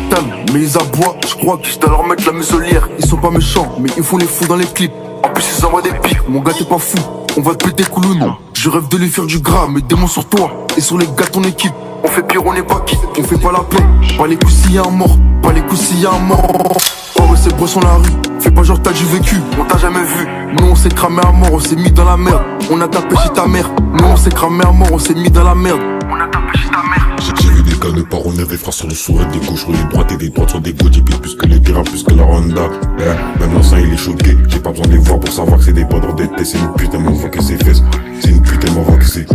totale, mais ils aboient. Je crois que je dois leur mettre la muselière. Ils sont pas méchants, mais ils font les fous dans les clips. En plus ils envoient des pics, mon gars t'es pas fou. On va te péter couloune. Je rêve de lui faire du gras, mais démons sur toi. Et sur les gars ton équipe. On fait pire, on n'est pas quitte. On fait pas la paix. Pas les coups s'il y a un mort. Pas les coups s'il y a un mort. Oh ouais c'est Bresson la rue. Fais pas genre t'as du vécu. On t'a jamais vu. Nous on s'est cramé à mort. On s'est mis dans la merde. On a tapé chez ta mère. Nous on s'est cramé à mort. On s'est mis dans la merde. On a tapé chez ta mère. J'ai vu des gars ne pas reneuf et frères sur le sourire, des gauches sur les droites et des droites sur des gauches. J'ai plus que les terrains, plus que la Honda. Même l'ancien il est choqué. J'ai pas besoin de les voir pour savoir que c'est des potes dans des têtes. C'est une pute, elle m'envoie que ses fesses. C'est une pute, elle m'envoie que c'est.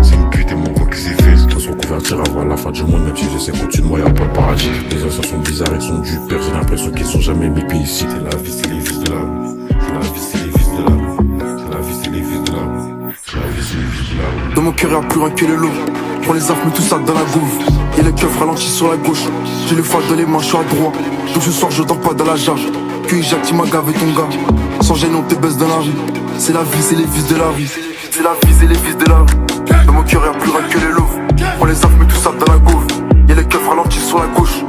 C'est une pute, elle m'envoie que ses fesses. Ils sont convertir avant la fin du monde, même si je sais qu'au-dessus de moi y'a pas de paradis. Les anciens sont bizarres, ils sont du père. J'ai l'impression qu'ils sont jamais mis ici. C'est la vie, c'est les vices de la rue. C'est la vie, c'est les vices de la rue. C'est la vie, c'est les vices de la rue. C'est la vie, c'est les vices de la rue. Dans mon cœur y'a plus rien que les loups. Prends les affres, mets tout ça dans la gouve. Et les keufs ralentissent sur la gauche. J'ai les faces dans les mains, je suis à droite. Donc ce soir je dors pas dans la jarge. Que Jacques m'a gavé ton gars. Sans gêne on te baisse dans la rue. C'est la vie, c'est les vices de la rue. C'est la vie, c'est les vices de la rue. Dans mon cœur y'a plus rien que les loups. Prends les affres, mets tout ça dans la gouve. Et les keufs ralentissent sur la gauche.